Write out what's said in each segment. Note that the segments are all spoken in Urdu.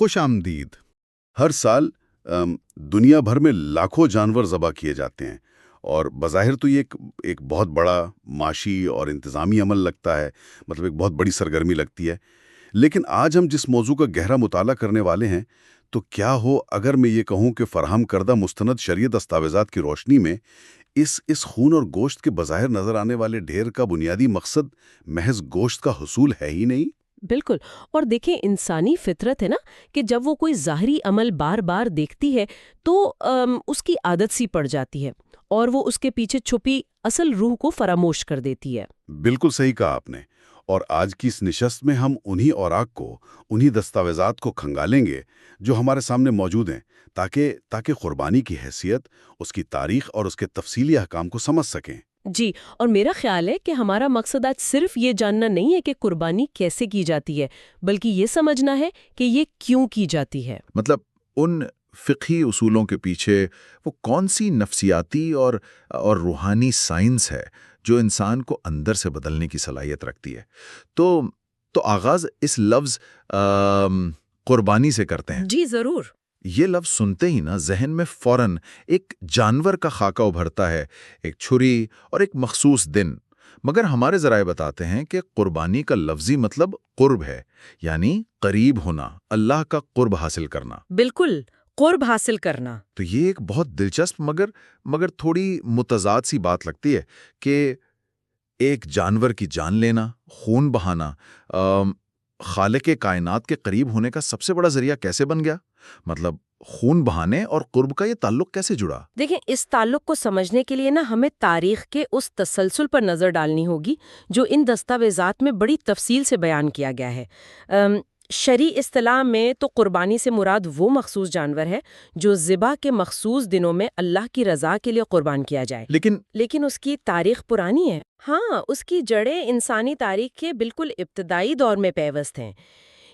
خوش آمدید۔ ہر سال دنیا بھر میں لاکھوں جانور ذبح کیے جاتے ہیں، اور بظاہر تو یہ ایک بہت بڑا معاشی اور انتظامی عمل لگتا ہے، مطلب ایک بہت بڑی سرگرمی لگتی ہے۔ لیکن آج ہم جس موضوع کا گہرا مطالعہ کرنے والے ہیں، تو کیا ہو اگر میں یہ کہوں کہ فراہم کردہ مستند شرعی دستاویزات کی روشنی میں اس خون اور گوشت کے بظاہر نظر آنے والے ڈھیر کا بنیادی مقصد محض گوشت کا حصول ہے ہی نہیں؟ بالکل، اور دیکھیں انسانی فطرت ہے نا کہ جب وہ کوئی ظاہری عمل بار بار دیکھتی ہے تو اس کی عادت سی پڑ جاتی ہے اور وہ اس کے پیچھے چھپی اصل روح کو فراموش کر دیتی ہے۔ بالکل صحیح کہا آپ نے، اور آج کی اس نشست میں ہم انہی اوراق کو، انہی دستاویزات کو کھنگالیں گے جو ہمارے سامنے موجود ہیں، تاکہ قربانی کی حیثیت، اس کی تاریخ اور اس کے تفصیلی احکام کو سمجھ سکیں۔ جی، اور میرا خیال ہے کہ ہمارا مقصد آج صرف یہ جاننا نہیں ہے کہ قربانی کیسے کی جاتی ہے، بلکہ یہ سمجھنا ہے کہ یہ کیوں کی جاتی ہے۔ مطلب ان فقہی اصولوں کے پیچھے وہ کون سی نفسیاتی اور روحانی سائنس ہے جو انسان کو اندر سے بدلنے کی صلاحیت رکھتی ہے۔ تو آغاز اس لفظ قربانی سے کرتے ہیں۔ جی ضرور۔ یہ لفظ سنتے ہی نا ذہن میں فوراً ایک جانور کا خاکہ ابھرتا ہے، ایک چھری اور ایک مخصوص دن۔ مگر ہمارے ذرائع بتاتے ہیں کہ قربانی کا لفظی مطلب قرب ہے، یعنی قریب ہونا، اللہ کا قرب حاصل کرنا۔ بالکل، قرب حاصل کرنا۔ تو یہ ایک بہت دلچسپ مگر تھوڑی متضاد سی بات لگتی ہے کہ ایک جانور کی جان لینا، خون بہانا، خالق کائنات کے قریب ہونے کا سب سے بڑا ذریعہ کیسے بن گیا؟ مطلب خون بہانے اور قرب کا یہ تعلق کیسے جڑا؟ دیکھیں، اس تعلق کو سمجھنے کے لیے نا ہمیں تاریخ کے اس تسلسل پر نظر ڈالنی ہوگی جو ان دستاویزات میں بڑی تفصیل سے بیان کیا گیا ہے۔ شرعی اصطلاح میں تو قربانی سے مراد وہ مخصوص جانور ہے جو ذبح کے مخصوص دنوں میں اللہ کی رضا کے لیے قربان کیا جائے۔ لیکن اس کی تاریخ پرانی ہے۔ ہاں، اس کی جڑیں انسانی تاریخ کے بالکل ابتدائی دور میں پیوست ہیں۔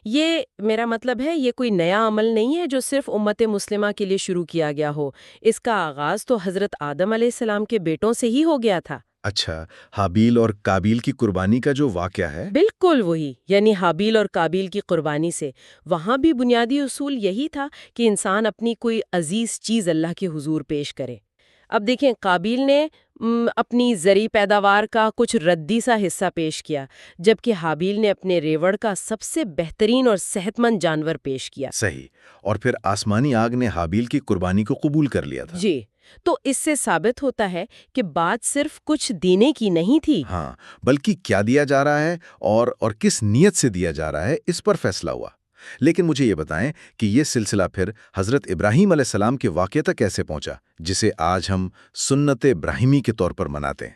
یہ میرا مطلب ہے یہ کوئی نیا عمل نہیں ہے جو صرف امت مسلمہ کے لیے شروع کیا گیا ہو۔ اس کا آغاز تو حضرت آدم علیہ السلام کے بیٹوں سے ہی ہو گیا تھا۔ اچھا، حابیل اور قابیل کی قربانی کا جو واقعہ ہے؟ بالکل وہی، یعنی حابیل اور قابیل کی قربانی سے۔ وہاں بھی بنیادی اصول یہی تھا کہ انسان اپنی کوئی عزیز چیز اللہ کے حضور پیش کرے۔ اب دیکھیں، قابیل نے اپنی زرعی پیداوار کا کچھ ردی سا حصہ پیش کیا، جبکہ حابیل نے اپنے ریوڑ کا سب سے بہترین اور صحت مند جانور پیش کیا۔ صحیح، اور پھر آسمانی آگ نے حابیل کی قربانی کو قبول کر لیا تھا۔ جی، تو اس سے ثابت ہوتا ہے کہ بات صرف کچھ دینے کی نہیں تھی۔ ہاں، بلکہ کیا دیا جا رہا ہے اور کس نیت سے دیا جا رہا ہے، اس پر فیصلہ ہوا۔ لیکن مجھے یہ بتائیں کہ یہ سلسلہ پھر حضرت ابراہیم علیہ السلام کے واقعے تک کیسے پہنچا، جسے آج ہم سنت ابراہیمی کے طور پر مناتے ہیں؟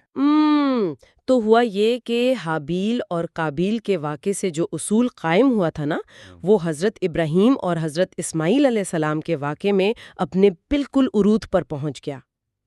تو ہوا یہ کہ حابیل اور قابیل کے واقعے سے جو اصول قائم ہوا تھا نا، وہ حضرت ابراہیم اور حضرت اسماعیل علیہ السلام کے واقعے میں اپنے بالکل عروج پر پہنچ گیا۔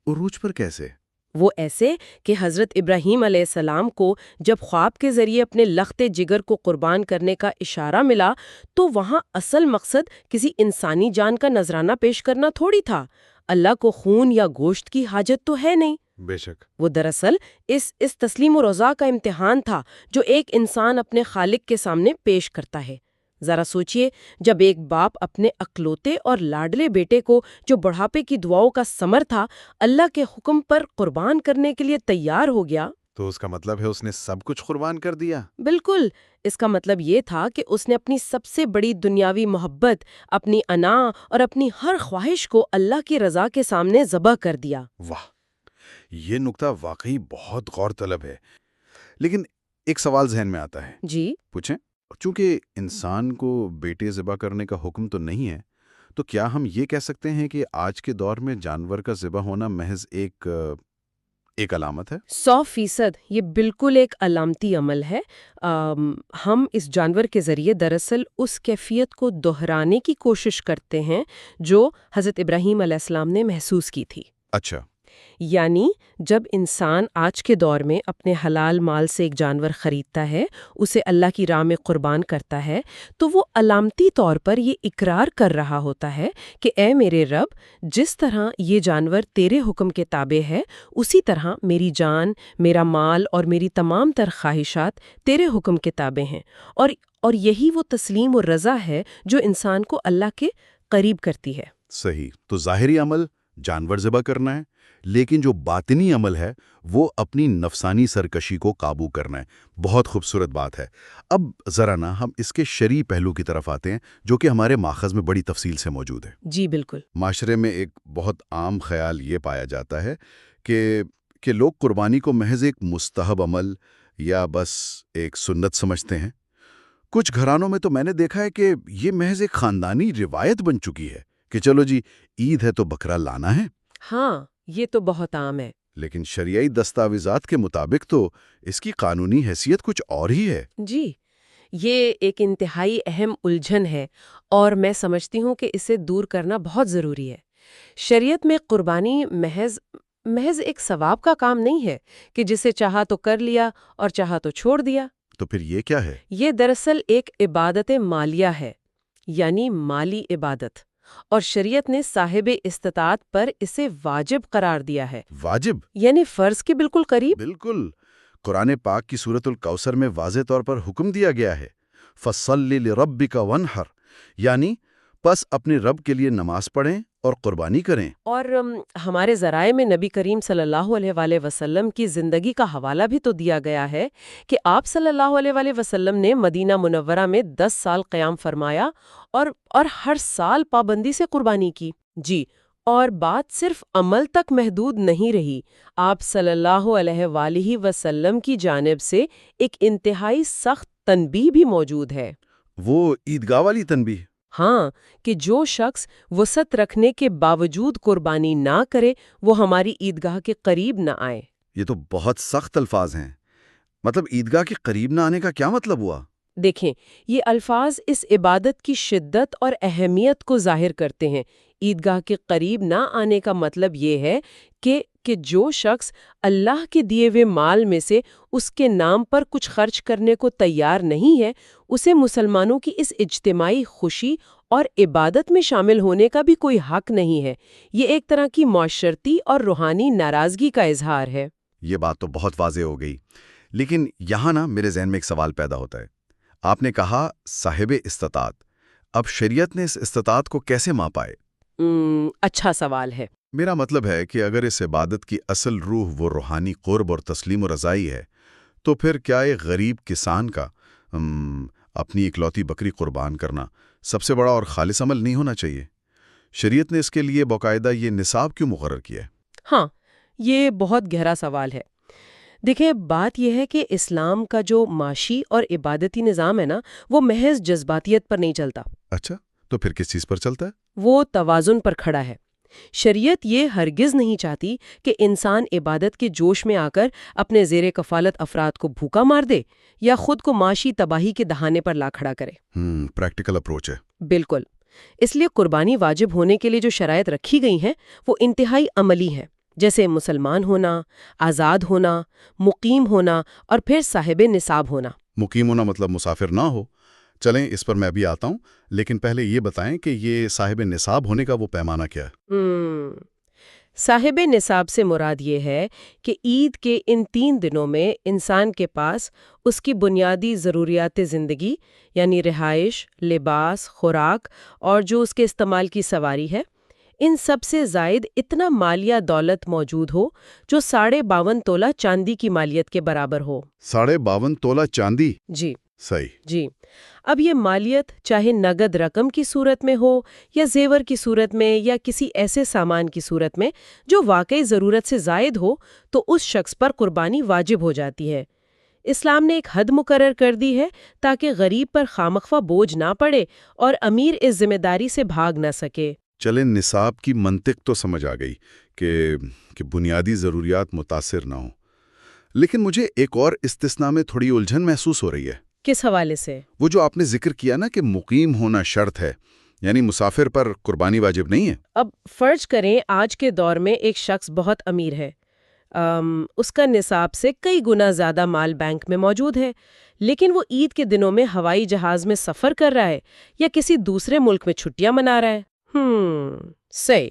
عروج پر کیسے؟ وہ ایسے کہ حضرت ابراہیم علیہ السلام کو جب خواب کے ذریعے اپنے لخت جگر کو قربان کرنے کا اشارہ ملا تو وہاں اصل مقصد کسی انسانی جان کا نذرانہ پیش کرنا تھوڑی تھا۔ اللہ کو خون یا گوشت کی حاجت تو ہے نہیں۔ بے شک۔ وہ دراصل اس تسلیم و رضا کا امتحان تھا جو ایک انسان اپنے خالق کے سامنے پیش کرتا ہے۔ ذرا سوچئے، جب ایک باپ اپنے اکلوتے اور لاڈلے بیٹے کو جو بڑھاپے کی دعاؤں کا ثمر تھا، اللہ کے حکم پر قربان کرنے کے لیے تیار ہو گیا، تو اس کا مطلب ہے اس نے سب کچھ قربان کر دیا؟ بالکل، اس کا مطلب یہ تھا کہ اس نے اپنی سب سے بڑی دنیاوی محبت، اپنی انا اور اپنی ہر خواہش کو اللہ کی رضا کے سامنے ذبح کر دیا۔ واہ، یہ نقطہ واقعی بہت غور طلب ہے۔ لیکن ایک سوال ذہن میں آتا ہے۔ جی پوچھیں؟ چونکہ انسان کو بیٹے ذبح کرنے کا حکم تو نہیں ہے، تو کیا ہم یہ کہہ سکتے ہیں کہ آج کے دور میں جانور کا ذبح ہونا محض ایک علامت ہے؟ 100% یہ بالکل ایک علامتی عمل ہے۔ ہم اس جانور کے ذریعے دراصل اس کیفیت کو دہرانے کی کوشش کرتے ہیں جو حضرت ابراہیم علیہ السلام نے محسوس کی تھی۔ اچھا۔ یعنی جب انسان آج کے دور میں اپنے حلال مال سے ایک جانور خریدتا ہے، اسے اللہ کی راہ میں قربان کرتا ہے، تو وہ علامتی طور پر یہ اقرار کر رہا ہوتا ہے کہ اے میرے رب، جس طرح یہ جانور تیرے حکم کے تابع ہے، اسی طرح میری جان، میرا مال اور میری تمام تر خواہشات تیرے حکم کے تابع ہیں، اور یہی وہ تسلیم و رضا ہے جو انسان کو اللہ کے قریب کرتی ہے۔ صحیح، تو ظاہری عمل جانور ذبح کرنا ہے، لیکن جو باطنی عمل ہے وہ اپنی نفسانی سرکشی کو قابو کرنا ہے۔ بہت خوبصورت بات ہے۔ اب ذرا نا ہم اس کے شرعی پہلو کی طرف آتے ہیں جو کہ ہمارے ماخذ میں بڑی تفصیل سے موجود ہے۔ جی بالکل۔ معاشرے میں ایک بہت عام خیال یہ پایا جاتا ہے کہ لوگ قربانی کو محض ایک مستحب عمل یا بس ایک سنت سمجھتے ہیں۔ کچھ گھرانوں میں تو میں نے دیکھا ہے کہ یہ محض ایک خاندانی روایت بن چکی ہے کہ چلو جی عید ہے تو بکرا لانا ہے۔ ہاں، یہ تو بہت عام ہے۔ لیکن شرعی دستاویزات کے مطابق تو اس کی قانونی حیثیت کچھ اور ہی ہے۔ جی، یہ ایک انتہائی اہم الجھن ہے اور میں سمجھتی ہوں کہ اسے دور کرنا بہت ضروری ہے۔ شریعت میں قربانی محض ایک ثواب کا کام نہیں ہے کہ جسے چاہا تو کر لیا اور چاہا تو چھوڑ دیا۔ تو پھر یہ کیا ہے؟ یہ دراصل ایک عبادت مالیہ ہے، یعنی مالی عبادت، اور شریعت نے صاحب استطاعت پر اسے واجب قرار دیا ہے۔ واجب؟ یعنی فرض کے بالکل قریب۔ بالکل۔ قرآن پاک کی سورۃ الکوثر میں واضح طور پر حکم دیا گیا ہے، فَصَلِّ لِرَبِّكَ وَانْحَرْ، یعنی پس اپنے رب کے لیے نماز پڑھیں اور قربانی کریں۔ اور ہمارے ذرائع میں نبی کریم صلی اللہ علیہ وآلہ وسلم کی زندگی کا حوالہ بھی تو دیا گیا ہے کہ آپ صلی اللہ علیہ وآلہ وسلم نے مدینہ منورہ میں 10 سال قیام فرمایا اور ہر سال پابندی سے قربانی کی۔ جی، اور بات صرف عمل تک محدود نہیں رہی، آپ صلی اللہ علیہ وآلہ وسلم کی جانب سے ایک انتہائی سخت تنبیہ بھی موجود ہے۔ وہ عیدگاہ والی تنبیہ؟ ہاں، کہ جو شخص وسعت رکھنے کے باوجود قربانی نہ کرے وہ ہماری عیدگاہ کے قریب نہ آئے۔ یہ تو بہت سخت الفاظ ہیں۔ مطلب عیدگاہ کے قریب نہ آنے کا کیا مطلب ہوا؟ دیکھیں، یہ الفاظ اس عبادت کی شدت اور اہمیت کو ظاہر کرتے ہیں۔ عیدگاہ کے قریب نہ آنے کا مطلب یہ ہے کہ جو شخص اللہ کے دیے ہوئے مال میں سے اس کے نام پر کچھ خرچ کرنے کو تیار نہیں ہے، اسے مسلمانوں کی اس اجتماعی خوشی اور عبادت میں شامل ہونے کا بھی کوئی حق نہیں ہے۔ یہ ایک طرح کی معاشرتی اور روحانی ناراضگی کا اظہار ہے۔ یہ بات تو بہت واضح ہو گئی، لیکن یہاں نا میرے ذہن میں ایک سوال پیدا ہوتا ہے۔ آپ نے کہا صاحب استطاعت، اب شریعت نے اس استطاعت کو کیسے ماپا ہے؟ اچھا سوال ہے۔ میرا مطلب ہے کہ اگر اس عبادت کی اصل روح وہ روحانی قرب اور تسلیم و رضائی ہے، تو پھر کیا ایک غریب کسان کا اپنی اکلوتی بکری قربان کرنا سب سے بڑا اور خالص عمل نہیں ہونا چاہیے؟ شریعت نے اس کے لیے باقاعدہ یہ نصاب کیوں مقرر کیا ہے؟ ہاں، یہ بہت گہرا سوال ہے۔ دیکھیں، بات یہ ہے کہ اسلام کا جو معاشی اور عبادتی نظام ہے نا، وہ محض جذباتیت پر نہیں چلتا۔ اچھا، تو پھر کس چیز پر چلتا ہے؟ وہ توازن پر کھڑا ہے۔ شریعت یہ ہرگز نہیں چاہتی کہ انسان عبادت کے جوش میں آ کر اپنے زیر کفالت افراد کو بھوکا مار دے یا خود کو معاشی تباہی کے دہانے پر لا کھڑا کرے۔ پریکٹیکل اپروچ ہے۔ بالکل۔ اس لیے قربانی واجب ہونے کے لیے جو شرائط رکھی گئی ہیں وہ انتہائی عملی ہیں، جیسے مسلمان ہونا، آزاد ہونا، مقیم ہونا اور پھر صاحب نصاب ہونا۔ مقیم ہونا مطلب مسافر نہ ہو؟ چلیں اس پر میں بھی آتا ہوں، لیکن پہلے یہ بتائیں کہ یہ صاحب نصاب ہونے کا وہ پیمانہ کیا ہے؟ صاحب نصاب سے مراد یہ ہے کہ عید کے ان 3 دنوں میں انسان کے پاس اس کی بنیادی ضروریات زندگی یعنی رہائش، لباس، خوراک اور جو اس کے استعمال کی سواری ہے، ان سب سے زائد اتنا مالیہ دولت موجود ہو جو 52.5 تولہ چاندی کی مالیت کے برابر ہو۔ 52.5 تولہ چاندی؟ جی صحیح۔ جی، اب یہ مالیت چاہے نقد رقم کی صورت میں ہو یا زیور کی صورت میں یا کسی ایسے سامان کی صورت میں جو واقعی ضرورت سے زائد ہو، تو اس شخص پر قربانی واجب ہو جاتی ہے۔ اسلام نے ایک حد مقرر کر دی ہے تاکہ غریب پر خامخواہ بوجھ نہ پڑے اور امیر اس ذمہ داری سے بھاگ نہ سکے۔ چلیں، نصاب کی منطق تو سمجھ آ گئی کہ بنیادی ضروریات متاثر نہ ہوں، لیکن مجھے ایک اور استثناء میں تھوڑی الجھن محسوس ہو رہی ہے۔ کس حوالے سے؟ وہ جو آپ نے ذکر کیا نا کہ مقیم ہونا شرط ہے، یعنی مسافر پر قربانی واجب نہیں ہے؟ اب فرض کریں آج کے دور میں ایک شخص بہت امیر ہے، اس کا نصاب سے کئی گنا زیادہ مال بینک میں موجود ہے، لیکن وہ عید کے دنوں میں ہوائی جہاز میں سفر کر رہا ہے یا کسی دوسرے ملک میں چھٹیاں منا رہا ہے۔ صحیح۔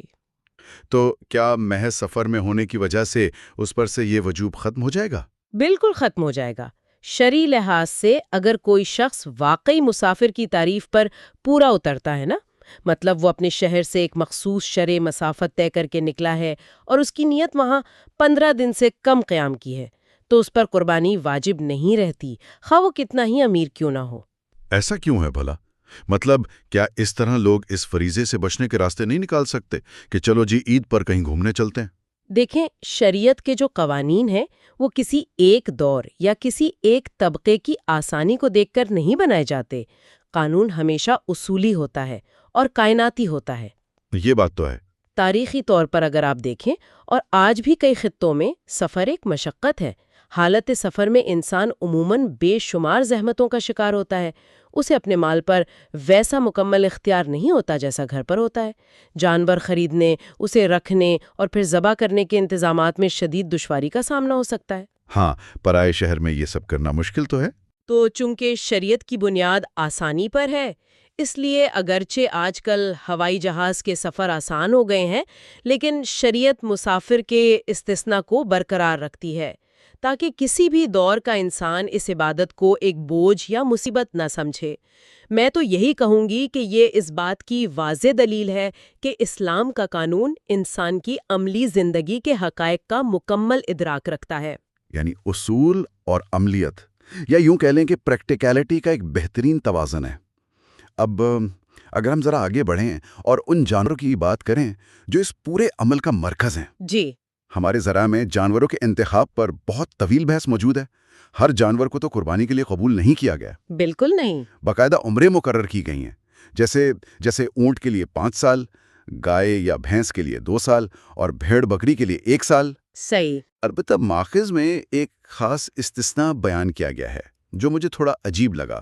تو کیا محض سفر میں ہونے کی وجہ سے اس پر سے یہ وجوب ختم ہو جائے گا؟ بالکل ختم ہو جائے گا۔ شرعی لحاظ سے اگر کوئی شخص واقعی مسافر کی تعریف پر پورا اترتا ہے نا، مطلب وہ اپنے شہر سے ایک مخصوص شرعی مسافت طے کر کے نکلا ہے اور اس کی نیت وہاں 15 دن سے کم قیام کی ہے، تو اس پر قربانی واجب نہیں رہتی، خواہ وہ کتنا ہی امیر کیوں نہ ہو۔ ایسا کیوں ہے بھلا؟ مطلب کیا اس طرح لوگ اس فریضے سے بچنے کے راستے نہیں نکال سکتے کہ چلو جی عید پر کہیں گھومنے چلتے ہیں؟ دیکھیں، شریعت کے جو قوانین ہیں وہ کسی ایک دور یا کسی ایک طبقے کی آسانی کو دیکھ کر نہیں بنائے جاتے۔ قانون ہمیشہ اصولی ہوتا ہے اور کائناتی ہوتا ہے۔ یہ بات تو ہے۔ تاریخی طور پر اگر آپ دیکھیں، اور آج بھی کئی خطوں میں سفر ایک مشقت ہے۔ حالت سفر میں انسان عموماً بے شمار زحمتوں کا شکار ہوتا ہے۔ اسے اپنے مال پر ویسا مکمل اختیار نہیں ہوتا جیسا گھر پر ہوتا ہے۔ جانور خریدنے، اسے رکھنے اور پھر ذبح کرنے کے انتظامات میں شدید دشواری کا سامنا ہو سکتا ہے۔ ہاں، پرائے شہر میں یہ سب کرنا مشکل تو ہے۔ تو چونکہ شریعت کی بنیاد آسانی پر ہے، اس لیے اگرچہ آج کل ہوائی جہاز کے سفر آسان ہو گئے ہیں، لیکن شریعت مسافر کے استثناء کو برقرار رکھتی ہے تاکہ کسی بھی دور کا انسان اس عبادت کو ایک بوجھ یا مصیبت نہ سمجھے۔ میں تو یہی کہوں گی کہ یہ اس بات کی واضح دلیل ہے کہ اسلام کا قانون انسان کی عملی زندگی کے حقائق کا مکمل ادراک رکھتا ہے۔ یعنی اصول اور عملیت، یا یوں کہہ لیں کہ پریکٹیکلٹی کا ایک بہترین توازن ہے۔ اب اگر ہم ذرا آگے بڑھیں اور ان جانوروں کی بات کریں جو اس پورے عمل کا مرکز ہیں۔ جی، ہمارے ذرائع میں جانوروں کے انتخاب پر بہت طویل بحث موجود ہے۔ ہر جانور کو تو قربانی کے لیے قبول نہیں کیا گیا۔ بالکل نہیں۔ باقاعدہ عمریں مقرر کی گئی ہیں، جیسے اونٹ کے لیے 5 سال، گائے یا بھینس کے لیے 2 سال اور بھیڑ بکری کے لیے 1 سال۔ صحیح۔ البتہ ماخذ میں ایک خاص استثناء بیان کیا گیا ہے جو مجھے تھوڑا عجیب لگا۔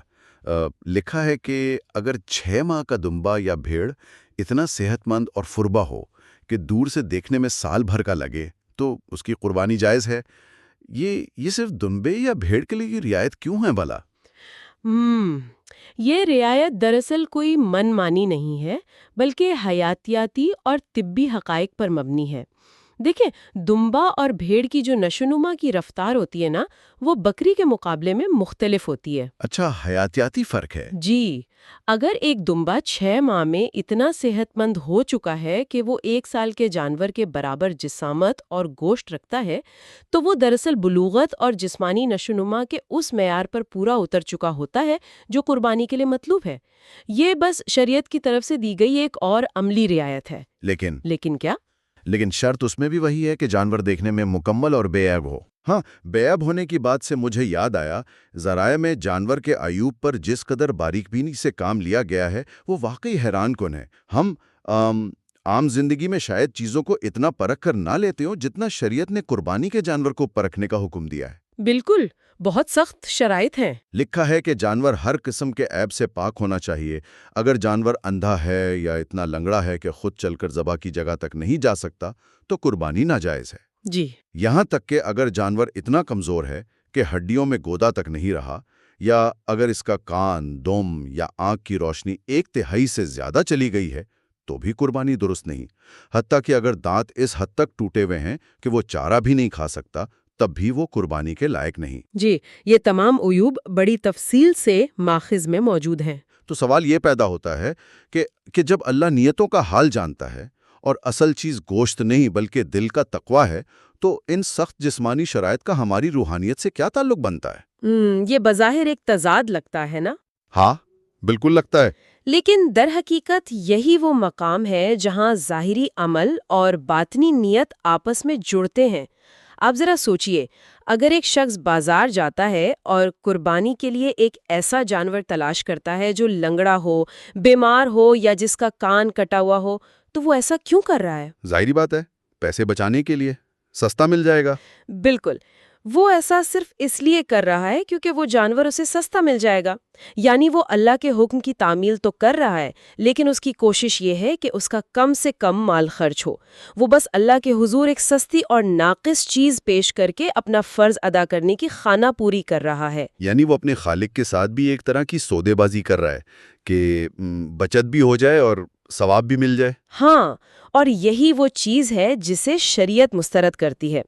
لکھا ہے کہ اگر 6 ماہ کا دمبا یا بھیڑ اتنا صحت مند اور فربا ہو کہ دور سے دیکھنے میں سال بھر کا لگے تو اس کی قربانی جائز ہے۔ یہ صرف دمبے یا بھیڑ کے لیے رعایت کیوں ہے بھلا؟ یہ رعایت دراصل کوئی من مانی نہیں ہے، بلکہ حیاتیاتی اور طبی حقائق پر مبنی ہے۔ دیکھیں، دمبا اور بھیڑ کی جو نشوونما کی رفتار ہوتی ہے نا، وہ بکری کے مقابلے میں مختلف ہوتی ہے۔ اچھا، حیاتیاتی فرق ہے۔ جی، اگر ایک دمبا 6 ماہ میں اتنا صحت مند ہو چکا ہے کہ وہ 1 سال کے جانور کے برابر جسامت اور گوشت رکھتا ہے، تو وہ دراصل بلوغت اور جسمانی نشوونما کے اس معیار پر پورا اتر چکا ہوتا ہے جو قربانی کے لیے مطلوب ہے۔ یہ بس شریعت کی طرف سے دی گئی ایک اور عملی رعایت ہے۔ لیکن کیا؟ لیکن شرط اس میں بھی وہی ہے کہ جانور دیکھنے میں مکمل اور بے عیب ہو۔ ہاں، بے عیب ہونے کی بات سے مجھے یاد آیا، ذرائع میں جانور کے عیوب پر جس قدر باریک بینی سے کام لیا گیا ہے وہ واقعی حیران کن ہے۔ ہم عام زندگی میں شاید چیزوں کو اتنا پرکھ کر نہ لیتے ہوں جتنا شریعت نے قربانی کے جانور کو پرکھنے کا حکم دیا ہے۔ بالکل، بہت سخت شرائط ہیں۔ لکھا ہے کہ جانور ہر قسم کے عیب سے پاک ہونا چاہیے۔ اگر جانور اندھا ہے یا اتنا لنگڑا ہے کہ خود چل کر ذبح کی جگہ تک نہیں جا سکتا تو قربانی ناجائز ہے۔ جی، یہاں تک کہ اگر جانور اتنا کمزور ہے کہ ہڈیوں میں گودا تک نہیں رہا، یا اگر اس کا کان، دم یا آنکھ کی روشنی 1/3 سے زیادہ چلی گئی ہے تو بھی قربانی درست نہیں۔ حتیٰ کہ اگر دانت اس حد تک ٹوٹے ہوئے ہیں کہ وہ چارہ بھی نہیں کھا سکتا تب بھی وہ قربانی کے لائق نہیں۔ جی، یہ تمام عیوب بڑی تفصیل سے ماخذ میں موجود ہیں۔ تو سوال یہ پیدا ہوتا ہے کہ جب اللہ نیتوں کا حال جانتا ہے اور اصل چیز گوشت نہیں بلکہ دل کا تقویٰ ہے، تو ان سخت جسمانی شرائط کا ہماری روحانیت سے کیا تعلق بنتا ہے؟ یہ بظاہر ایک تضاد لگتا ہے نا؟ ہاں، بالکل لگتا ہے۔ لیکن در حقیقت یہی وہ مقام ہے جہاں ظاہری عمل اور باطنی نیت آپس میں جڑتے ہیں۔ آپ ذرا سوچئے، اگر ایک شخص بازار جاتا ہے اور قربانی کے لیے ایک ایسا جانور تلاش کرتا ہے جو لنگڑا ہو، بیمار ہو یا جس کا کان کٹا ہوا ہو، تو وہ ایسا کیوں کر رہا ہے؟ ظاہری بات ہے، پیسے بچانے کے لیے، سستا مل جائے گا۔ بالکل، وہ ایسا صرف اس لیے کر رہا ہے کیونکہ وہ جانور اسے سستا مل جائے گا. یعنی وہ اللہ کے حکم کی تعمیل تو کر رہا ہے لیکن اس کی کوشش یہ ہے کہ اس کا کم سے کم مال خرچ ہو. وہ بس اللہ کے حضور ایک سستی اور ناقص چیز پیش کر کے اپنا فرض ادا کرنے کی خانہ پوری کر رہا ہے. یعنی وہ اپنے خالق کے ساتھ بھی ایک طرح کی سودے بازی کر رہا ہے کہ بچت بھی ہو جائے اور ثواب بھی مل جائے. ہاں، اور یہی وہ چیز ہے جسے شریعت مسترد کرتی ہے.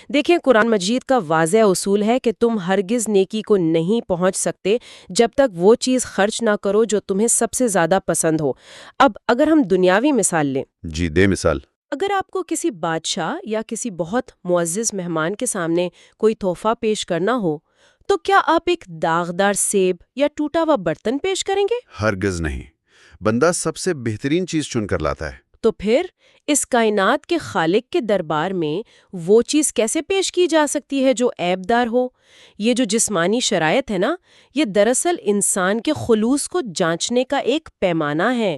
دیکھیں، قرآن مجید کا واضح اصول ہے کہ تم ہرگز نیکی کو نہیں پہنچ سکتے جب تک وہ چیز خرچ نہ کرو جو تمہیں سب سے زیادہ پسند ہو. اب اگر ہم دنیاوی مثال لیں. جی دے مثال. اگر آپ کو کسی بادشاہ یا کسی بہت معزز مہمان کے سامنے کوئی تحفہ پیش کرنا ہو تو کیا آپ ایک داغدار سیب یا ٹوٹا ہوا برتن پیش کریں گے؟ ہرگز نہیں. بندہ سب سے بہترین چیز چن کر لاتا ہے. تو پھر اس کائنات کے خالق کے دربار میں وہ چیز کیسے پیش کی جا سکتی ہے جو عیب دار ہو؟ یہ جو جسمانی شرائط ہے نا، یہ دراصل انسان کے خلوص کو جانچنے کا ایک پیمانہ ہے.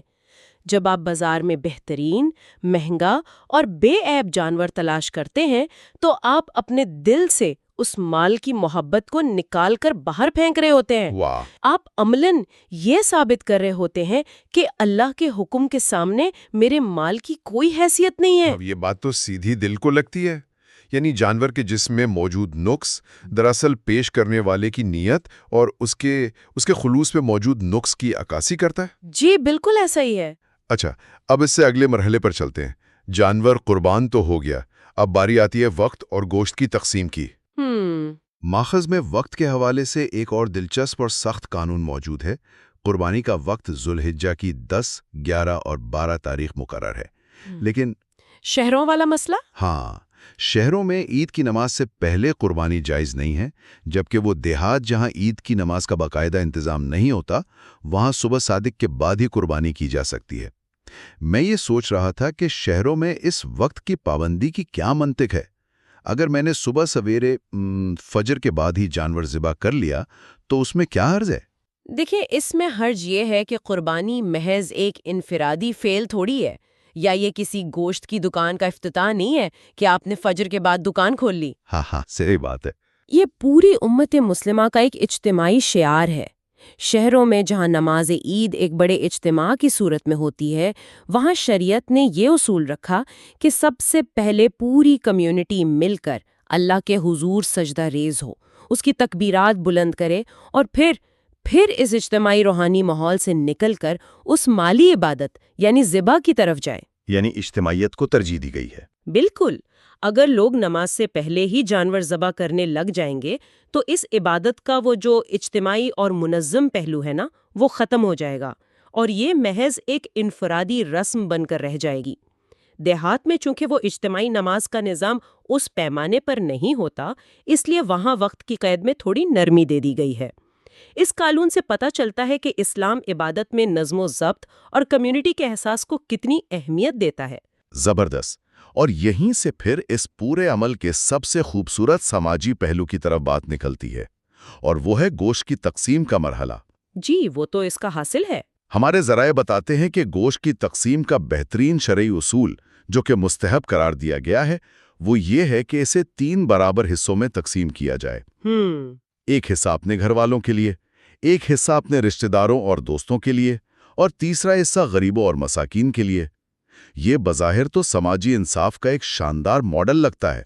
جب آپ بازار میں بہترین، مہنگا اور بے عیب جانور تلاش کرتے ہیں تو آپ اپنے دل سے اس مال کی محبت کو نکال کر باہر پھینک رہے ہوتے ہیں. واہ. آپ عملاً یہ ثابت کر رہے ہوتے ہیں کہ اللہ کے حکم کے سامنے میرے مال کی کوئی حیثیت نہیں ہے. اب یہ بات تو سیدھی دل کو لگتی ہے. یعنی جانور کے جسم میں موجود نقص دراصل پیش کرنے والے کی نیت اور اس کے خلوص میں موجود نقص کی عکاسی کرتا ہے. جی بالکل ایسا ہی ہے. اچھا، اب اس سے اگلے مرحلے پر چلتے ہیں. جانور قربان تو ہو گیا، اب باری آتی ہے وقت اور گوشت کی تقسیم کی. ماخذ میں وقت کے حوالے سے ایک اور دلچسپ اور سخت قانون موجود ہے. قربانی کا وقت ذوالحجہ کی 10، 11 اور 12 تاریخ مقرر ہے. لیکن شہروں والا مسئلہ؟ ہاں، شہروں میں عید کی نماز سے پہلے قربانی جائز نہیں ہے، جبکہ وہ دیہات جہاں عید کی نماز کا باقاعدہ انتظام نہیں ہوتا وہاں صبح صادق کے بعد ہی قربانی کی جا سکتی ہے. میں یہ سوچ رہا تھا کہ شہروں میں اس وقت کی پابندی کی کیا منطق ہے؟ اگر میں نے صبح سویرے فجر کے بعد ہی جانور ذبح کر لیا تو اس میں کیا حرج ہے؟ دیکھیں، اس میں حرج یہ ہے کہ قربانی محض ایک انفرادی فعل تھوڑی ہے، یا یہ کسی گوشت کی دکان کا افتتاح نہیں ہے کہ آپ نے فجر کے بعد دکان کھول لی. ہاں صحیح بات ہے. یہ پوری امت مسلمہ کا ایک اجتماعی شعار ہے. شہروں میں جہاں نماز عید ایک بڑے اجتماع کی صورت میں ہوتی ہے، وہاں شریعت نے یہ اصول رکھا کہ سب سے پہلے پوری کمیونٹی مل کر اللہ کے حضور سجدہ ریز ہو، اس کی تکبیرات بلند کرے اور پھر اس اجتماعی روحانی ماحول سے نکل کر اس مالی عبادت یعنی ذبح کی طرف جائے. یعنی اجتماعیت کو ترجیح دی گئی ہے. بالکل. اگر لوگ نماز سے پہلے ہی جانور ذبح کرنے لگ جائیں گے تو اس عبادت کا وہ جو اجتماعی اور منظم پہلو ہے نا، وہ ختم ہو جائے گا اور یہ محض ایک انفرادی رسم بن کر رہ جائے گی. دیہات میں چونکہ وہ اجتماعی نماز کا نظام اس پیمانے پر نہیں ہوتا، اس لیے وہاں وقت کی قید میں تھوڑی نرمی دے دی گئی ہے. اس قانون سے پتہ چلتا ہے کہ اسلام عبادت میں نظم و ضبط اور کمیونٹی کے احساس کو کتنی اہمیت دیتا ہے. زبردست. اور یہیں سے پھر اس پورے عمل کے سب سے خوبصورت سماجی پہلو کی طرف بات نکلتی ہے، اور وہ ہے گوشت کی تقسیم کا مرحلہ. جی وہ تو اس کا حاصل ہے. ہمارے ذرائع بتاتے ہیں کہ گوشت کی تقسیم کا بہترین شرعی اصول جو کہ مستحب قرار دیا گیا ہے وہ یہ ہے کہ اسے 3 برابر حصوں میں تقسیم کیا جائے. ایک حصہ اپنے گھر والوں کے لیے، ایک حصہ اپنے رشتہ داروں اور دوستوں کے لیے، اور تیسرا حصہ غریبوں اور مساکین کے لیے. یہ بظاہر تو سماجی انصاف کا ایک شاندار ماڈل لگتا ہے،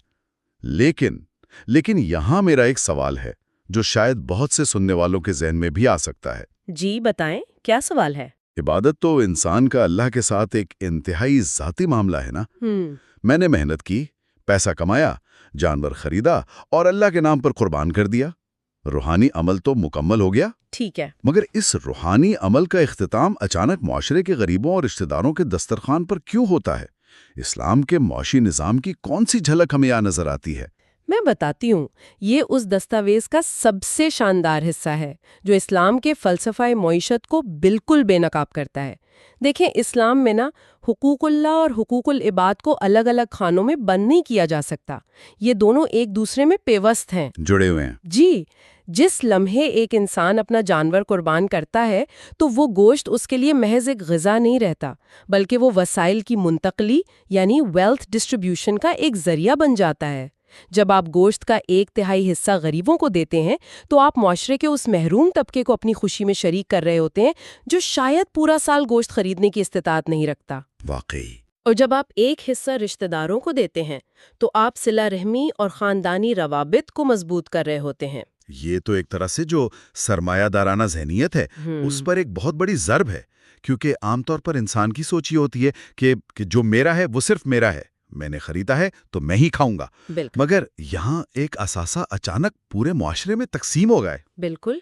لیکن یہاں میرا ایک سوال ہے جو شاید بہت سے سننے والوں کے ذہن میں بھی آ سکتا ہے. جی بتائیں، کیا سوال ہے؟ عبادت تو انسان کا اللہ کے ساتھ ایک انتہائی ذاتی معاملہ ہے نا. میں نے محنت کی، پیسہ کمایا، جانور خریدا اور اللہ کے نام پر قربان کر دیا. روحانی عمل تو مکمل ہو گیا. ٹھیک ہے. مگر اس روحانی عمل کا اختتام اچانک معاشرے کے غریبوں اور رشتہ داروں کے دسترخوان پر کیوں ہوتا ہے؟ اسلام کے معاشی نظام کی کون سی جھلک ہمیں یہاں نظر آتی ہے؟ میں بتاتی ہوں. یہ اس دستاویز کا سب سے شاندار حصہ ہے جو اسلام کے فلسفہ معیشت کو بالکل بے نقاب کرتا ہے. دیکھیں، اسلام میں نا حقوق اللہ اور حقوق العباد کو الگ الگ خانوں میں بند نہیں کیا جا سکتا. یہ دونوں ایک دوسرے میں پیوست ہیں، جڑے ہوئے ہیں. جی. جس لمحے ایک انسان اپنا جانور قربان کرتا ہے تو وہ گوشت اس کے لیے محض ایک غذا نہیں رہتا، بلکہ وہ وسائل کی منتقلی یعنی ویلتھ ڈسٹریبیوشن کا ایک ذریعہ بن جاتا ہے. جب آپ گوشت کا 1/3 حصہ غریبوں کو دیتے ہیں تو آپ معاشرے کے اس محروم طبقے کو اپنی خوشی میں شریک کر رہے ہوتے ہیں جو شاید پورا سال گوشت خریدنے کی استطاعت نہیں رکھتا۔ واقعی۔ اور جب آپ 1 حصہ رشتہ داروں کو دیتے ہیں تو آپ صلہ رحمی اور خاندانی روابط کو مضبوط کر رہے ہوتے ہیں۔ یہ تو ایک طرح سے جو سرمایہ دارانہ ذہنیت ہے اس پر ایک بہت بڑی ضرب ہے، کیونکہ عام طور پر انسان کی سوچ یہ ہوتی ہے کہ جو میرا ہے وہ صرف میرا ہے، میں نے خریدا ہے تو میں ہی کھاؤں گا۔ بالکل مگر یہاں ایک اثاثہ اچانک پورے معاشرے میں تقسیم ہو گئے۔ بالکل،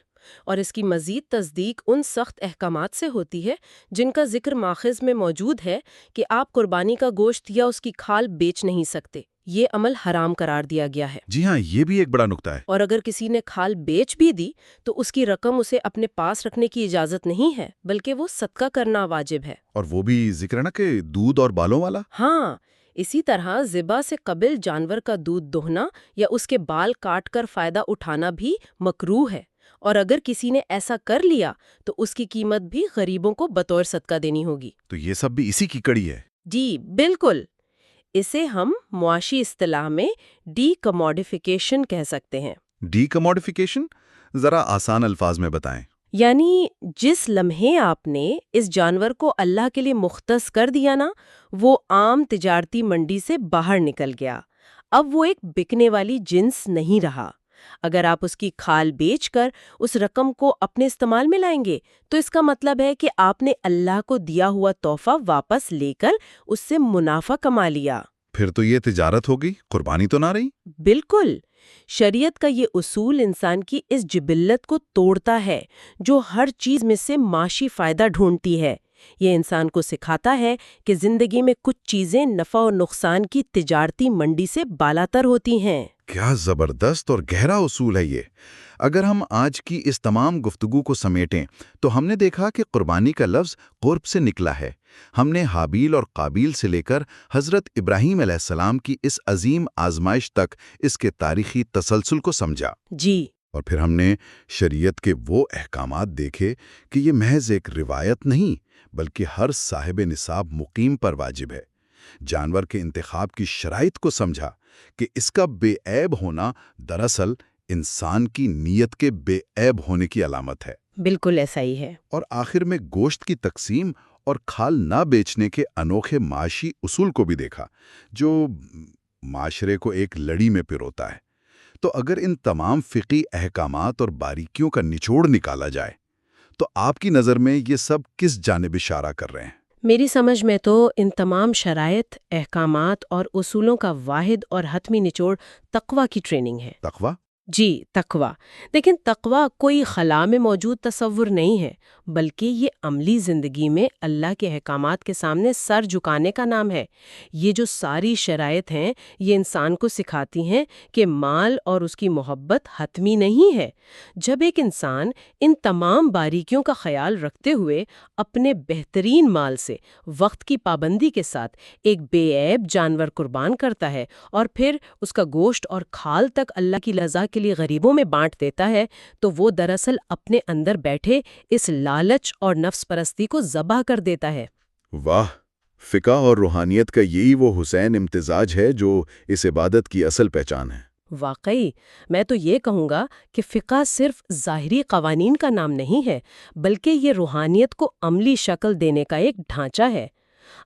اور اس کی مزید تصدیق ان سخت احکامات سے ہوتی ہے جن کا ذکر ماخذ میں موجود ہے کہ آپ قربانی کا گوشت یا اس کی کھال بیچ نہیں سکتے، یہ عمل حرام قرار دیا گیا ہے۔ جی ہاں، یہ بھی ایک بڑا نکتہ ہے۔ اور اگر کسی نے کھال بیچ بھی دی تو اس کی رقم اسے اپنے پاس رکھنے کی اجازت نہیں ہے، بلکہ وہ صدقہ کرنا واجب ہے۔ اور وہ بھی ذکر ہے نا کہ دودھ اور بالوں والا۔ ہاں، اسی طرح ذبح سے قبل جانور کا دودھ دوہنا یا اس کے بال کاٹ کر فائدہ اٹھانا بھی مکروہ ہے، اور اگر کسی نے ایسا کر لیا تو اس کی قیمت بھی غریبوں کو بطور صدقہ دینی ہوگی۔ تو یہ سب بھی اسی کی کڑی ہے۔ جی بالکل، اسے ہم معاشی اصطلاح میں ڈی کموڈیفیکیشن کہہ سکتے ہیں۔ ڈی کموڈیفیکیشن، ذرا آسان الفاظ میں بتائیں۔ یعنی جس لمحے آپ نے اس جانور کو اللہ کے لیے مختص کر دیا نا، وہ عام تجارتی منڈی سے باہر نکل گیا، اب وہ ایک بکنے والی جنس نہیں رہا۔ اگر آپ اس کی کھال بیچ کر اس رقم کو اپنے استعمال میں لائیں گے تو اس کا مطلب ہے کہ آپ نے اللہ کو دیا ہوا تحفہ واپس لے کر اس سے منافع کما لیا۔ پھر تو یہ تجارت ہوگی، قربانی تو نہ رہی۔ بالکل، شریعت کا یہ اصول انسان کی اس جبلت کو توڑتا ہے جو ہر چیز میں سے معاشی فائدہ ڈھونڈتی ہے۔ یہ انسان کو سکھاتا ہے کہ زندگی میں کچھ چیزیں نفع و نقصان کی تجارتی منڈی سے بالاتر ہوتی ہیں۔ کیا زبردست اور گہرا اصول ہے یہ۔ اگر ہم آج کی اس تمام گفتگو کو سمیٹیں تو ہم نے دیکھا کہ قربانی کا لفظ قرب سے نکلا ہے۔ ہم نے حابیل اور قابیل سے لے کر حضرت ابراہیم علیہ السلام کی اس عظیم آزمائش تک اس کے تاریخی تسلسل کو سمجھا۔ جی، اور پھر ہم نے شریعت کے وہ احکامات دیکھے کہ یہ محض ایک روایت نہیں بلکہ ہر صاحب نصاب مقیم پر واجب ہے۔ جانور کے انتخاب کی شرائط کو سمجھا کہ اس کا بے عیب ہونا دراصل انسان کی نیت کے بے عیب ہونے کی علامت ہے۔ بالکل ایسا ہی ہے۔ اور آخر میں گوشت کی تقسیم اور کھال نہ بیچنے کے انوکھے معاشی اصول کو بھی دیکھا جو معاشرے کو ایک لڑی میں پروتا ہے۔ تو اگر ان تمام فقہی احکامات اور باریکیوں کا نچوڑ نکالا جائے تو آپ کی نظر میں یہ سب کس جانب اشارہ کر رہے ہیں؟ میری سمجھ میں تو ان تمام شرائط، احکامات اور اصولوں کا واحد اور حتمی نچوڑ تقویٰ کی ٹریننگ ہے۔ تقویٰ؟ جی، تقویٰ۔ لیکن تقویٰ کوئی خلا میں موجود تصور نہیں ہے، بلکہ یہ عملی زندگی میں اللہ کے احکامات کے سامنے سر جھکانے کا نام ہے۔ یہ جو ساری شرائط ہیں یہ انسان کو سکھاتی ہیں کہ مال اور اس کی محبت حتمی نہیں ہے۔ جب ایک انسان ان تمام باریکیوں کا خیال رکھتے ہوئے اپنے بہترین مال سے وقت کی پابندی کے ساتھ ایک بے عیب جانور قربان کرتا ہے اور پھر اس کا گوشت اور کھال تک اللہ کی رضا کے لیے غریبوں میں بانٹ دیتا ہے تو وہ دراصل اپنے اندر بیٹھے اس لالچ اور نفس پرستی کو ذبح کر دیتا ہے۔ واہ، فقہ اور روحانیت کا یہی وہ حسین امتزاج ہے جو اس عبادت کی اصل پہچان ہے۔ واقعی، میں تو یہ کہوں گا کہ فقہ صرف ظاہری قوانین کا نام نہیں ہے بلکہ یہ روحانیت کو عملی شکل دینے کا ایک ڈھانچہ ہے۔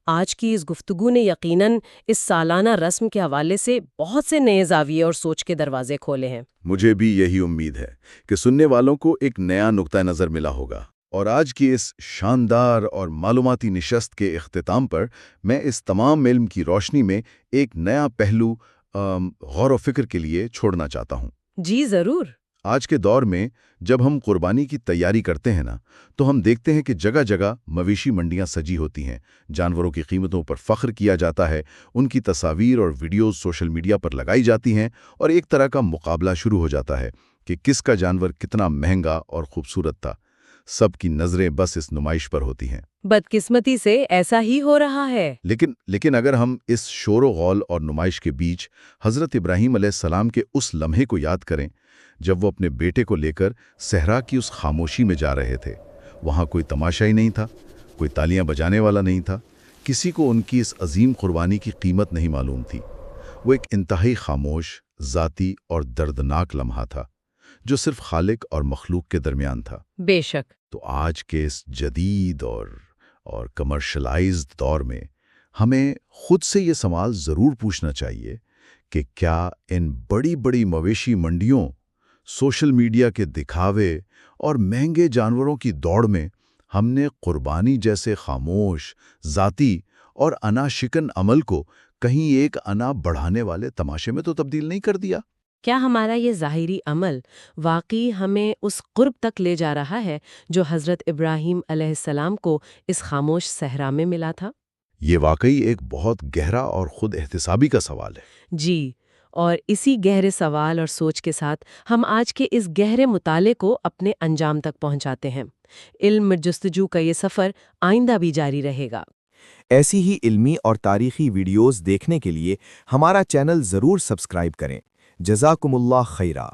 آج کی اس گفتگو نے یقیناً اس سالانہ رسم کے حوالے سے بہت سے نئے زاویے اور سوچ کے دروازے کھولے ہیں۔ مجھے بھی یہی امید ہے کہ سننے والوں کو ایک نیا نقطہ نظر ملا ہوگا۔ اور آج کی اس شاندار اور معلوماتی نشست کے اختتام پر میں اس تمام علم کی روشنی میں ایک نیا پہلو غور و فکر کے لیے چھوڑنا چاہتا ہوں۔ جی ضرور۔ آج کے دور میں جب ہم قربانی کی تیاری کرتے ہیں نا تو ہم دیکھتے ہیں کہ جگہ جگہ مویشی منڈیاں سجی ہوتی ہیں، جانوروں کی قیمتوں پر فخر کیا جاتا ہے، ان کی تصاویر اور ویڈیوز سوشل میڈیا پر لگائی جاتی ہیں اور ایک طرح کا مقابلہ شروع ہو جاتا ہے کہ کس کا جانور کتنا مہنگا اور خوبصورت تھا۔ سب کی نظریں بس اس نمائش پر ہوتی ہیں۔ بدقسمتی سے ایسا ہی ہو رہا ہے۔ لیکن اگر ہم اس شور و غول اور نمائش کے بیچ حضرت ابراہیم علیہ السلام کے اس لمحے کو یاد کریں جب وہ اپنے بیٹے کو لے کر صحرا کی اس خاموشی میں جا رہے تھے، وہاں کوئی تماشا ہی نہیں تھا، کوئی تالیاں بجانے والا نہیں تھا، کسی کو ان کی اس عظیم قربانی کی قیمت نہیں معلوم تھی۔ وہ ایک انتہائی خاموش، ذاتی اور دردناک لمحہ تھا جو صرف خالق اور مخلوق کے درمیان تھا۔ بے شک۔ تو آج کے اس جدید اور کمرشلائزڈ دور میں ہمیں خود سے یہ سوال ضرور پوچھنا چاہیے کہ کیا ان بڑی بڑی مویشی منڈیوں، سوشل میڈیا کے دکھاوے اور مہنگے جانوروں کی دوڑ میں ہم نے قربانی جیسے خاموش، ذاتی اور انا شکن عمل کو کہیں ایک انا بڑھانے والے تماشے میں تو تبدیل نہیں کر دیا؟ کیا ہمارا یہ ظاہری عمل واقعی ہمیں اس قرب تک لے جا رہا ہے جو حضرت ابراہیم علیہ السلام کو اس خاموش صحرا میں ملا تھا؟ یہ واقعی ایک بہت گہرا اور خود احتسابی کا سوال ہے۔ جی، اور اسی گہرے سوال اور سوچ کے ساتھ ہم آج کے اس گہرے مطالعے کو اپنے انجام تک پہنچاتے ہیں۔ علم میں جستجو کا یہ سفر آئندہ بھی جاری رہے گا۔ ایسی ہی علمی اور تاریخی ویڈیوز دیکھنے کے لیے ہمارا چینل ضرور سبسکرائب کریں۔ جزاکم اللہ خیرہ۔